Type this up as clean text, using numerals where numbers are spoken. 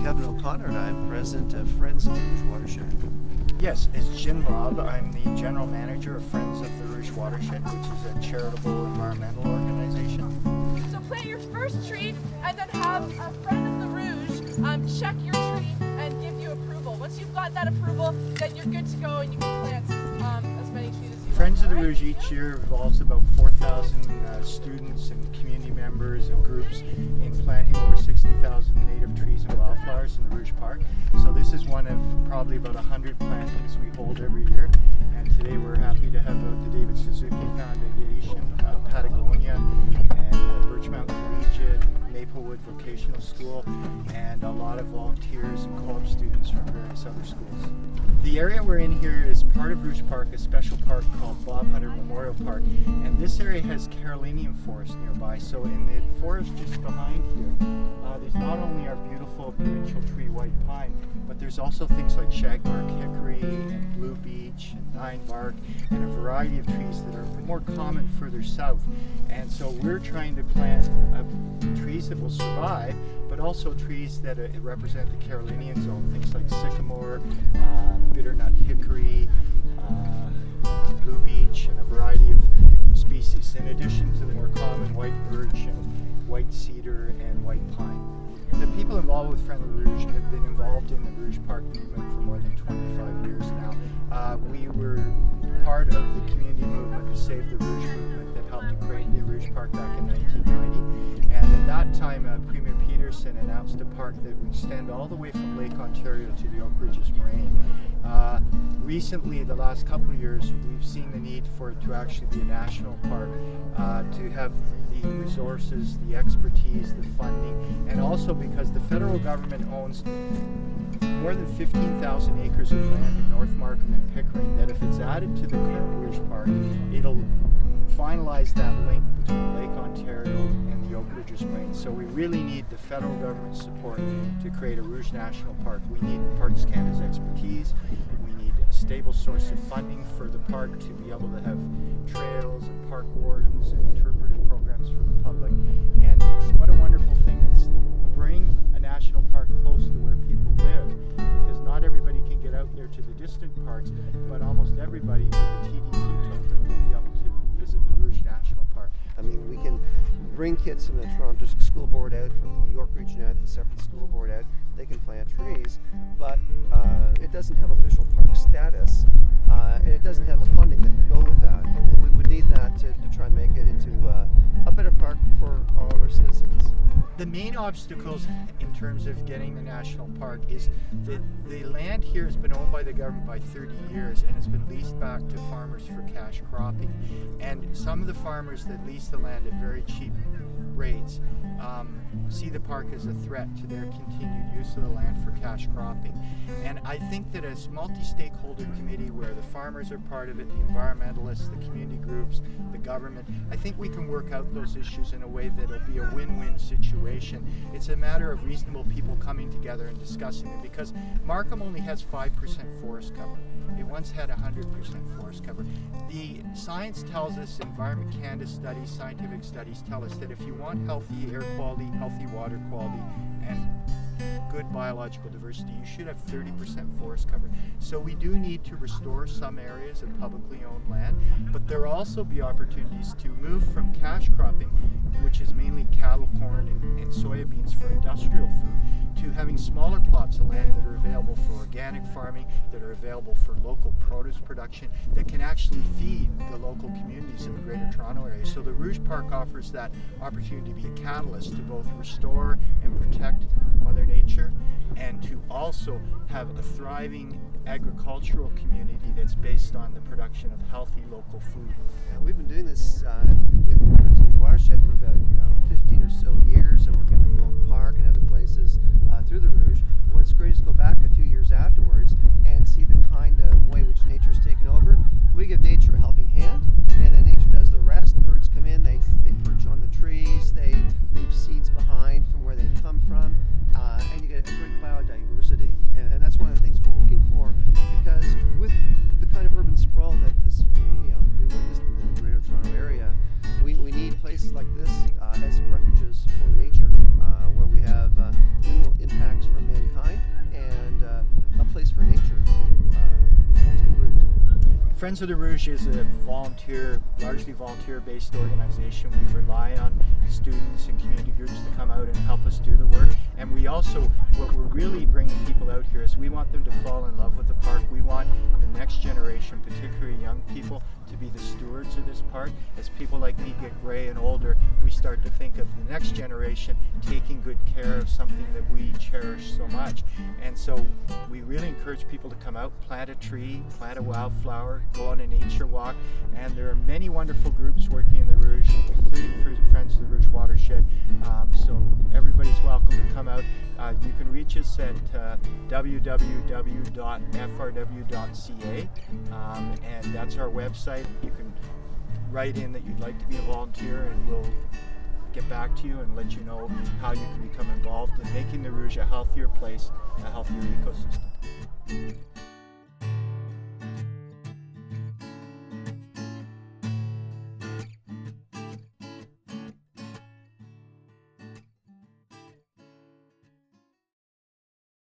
Kevin O'Connor, and I'm president of Friends of the Rouge Watershed. Yes, it's Robb. I'm the general manager of Friends of the Rouge Watershed, which is a charitable environmental organization. So plant your first tree and then have a friend of the Rouge check your tree and give you approval. Once you've got that approval, then you're good to go and you can plant as many trees as you want. Friends of the Rouge each year involves about 4,000 students and community members and groups in planting over 60,000 native trees and wildflowers in the Rouge Park. So this is one of probably about 100 plantings we hold every year. And today we're happy to have the David Suzuki Foundation, Patagonia, and Birchmount Collegiate, Maplewood Vocational School, and a lot of volunteers and co-op students from various other schools. The area we're in here is part of Rouge Park, a special park called Bob Hunter Memorial Park, and this area has Carolinian forest nearby. So in the forest just behind here, there's not only our beautiful provincial tree white pine, but there's also things like shagbark hickory and blue beech and nine bark and a variety of trees that are more common further south. And so we're trying to plant trees that will survive, but also trees that represent the Carolinian zone, things like sycamore, bitternut hickory, blue beech, and a variety of species, in addition to the more common white birch and white cedar and white pine. The people involved with Friends of the Rouge have been involved in the Rouge Park movement for more than 25 years now. We were part of the community movement, the Save the Rouge movement, that helped to create the Rouge Park back in 1990. And at that time, Premier Peterson announced a park that would extend all the way from Lake Ontario to the Oak Ridges Moraine. Recently, the last couple of years, we've seen the need for it to actually be a national park, to have the resources, the expertise, the funding, and also because the federal government owns more than 15,000 acres of land in North Markham and Pickering, that if it's added to the current Rouge Park, it'll finalize that link between Lake Ontario and the Oak Ridges Moraine. So we really need the federal government support to create a Rouge National Park. We need Parks Canada's expertise. We need a stable source of funding for the park to be able to have trails and park wardens and interpretive programs for the public. And what a wonderful thing is bring a national park close to where people live, because not everybody can get out there to the distant parks, but almost everybody with a TDC token will be able to visit the Rouge National Park. I mean, we can bring kids from the Toronto District School Board out, from the York Region out, the separate school board out. They can plant trees, but it doesn't have official park status, and it doesn't have the funding that would go with that. We would need that to try and make it into a better park for all of our citizens. The main obstacles in terms of getting the national park is that the land here has been owned by the government by 30 years and has been leased back to farmers for cash cropping. And some of the farmers that lease the land at very cheap rates see the park as a threat to their continued use of the land for cash cropping. And I think that a multi-stakeholder committee where the farmers are part of it, the environmentalists, the community groups, the government, I think we can work out those issues in a way that'll be a win-win situation. It's a matter of reasonable people coming together and discussing it, because Markham only has 5% forest cover. It once had 100% forest cover. The science tells us, Environment Canada studies, scientific studies tell us that if you want healthy air quality, healthy water quality, and good biological diversity, you should have 30% forest cover. So we do need to restore some areas of publicly owned land, but there will also be opportunities to move from cash cropping, which is mainly cattle, corn, and soybeans for industrial food, to having smaller plots of land that are available for organic farming, that are available for local produce production, that can actually feed the local communities in the Greater Toronto area. So the Rouge Park offers that opportunity to be a catalyst to both restore and protect Mother Nature, and to also have a thriving agricultural community that's based on the production of healthy local food. Yeah, we've been doing this with Rouge Watershed for about 15 or so years, and working with Rouge Park and other places through the Rouge. What's great is go back a few years afterwards and see the kind of way which nature's taken over. We give nature a helping hand, and then nature does the rest. Birds come in, they perch on the trees, they leave seeds behind from where they've come from, and you get a great biodiversity. And that's one of the things we're looking for, because with the kind of urban sprawl that has been witnessed in the Greater Toronto area, we need places like this as refuges Friends of the Rouge is a largely volunteer-based organization. We rely on students and community groups to come out and help us do the work. And we also, what we're really bringing people out here is we want them to fall in love with the park. We want the next generation, particularly young people, to be the stewards of this park. As people like me get gray and older, we start to think of the next generation taking good care of something that we cherish so much. And so we really encourage people to come out, plant a tree, plant a wildflower, go on a nature walk. And there are many wonderful groups working in the Rouge, including Friends of the Rouge Watershed. So everybody's welcome to come out. You can reach us at www.frw.ca, and that's our website. You can write in that you'd like to be a volunteer, and we'll get back to you and let you know how you can become involved in making the Rouge a healthier place, a healthier ecosystem.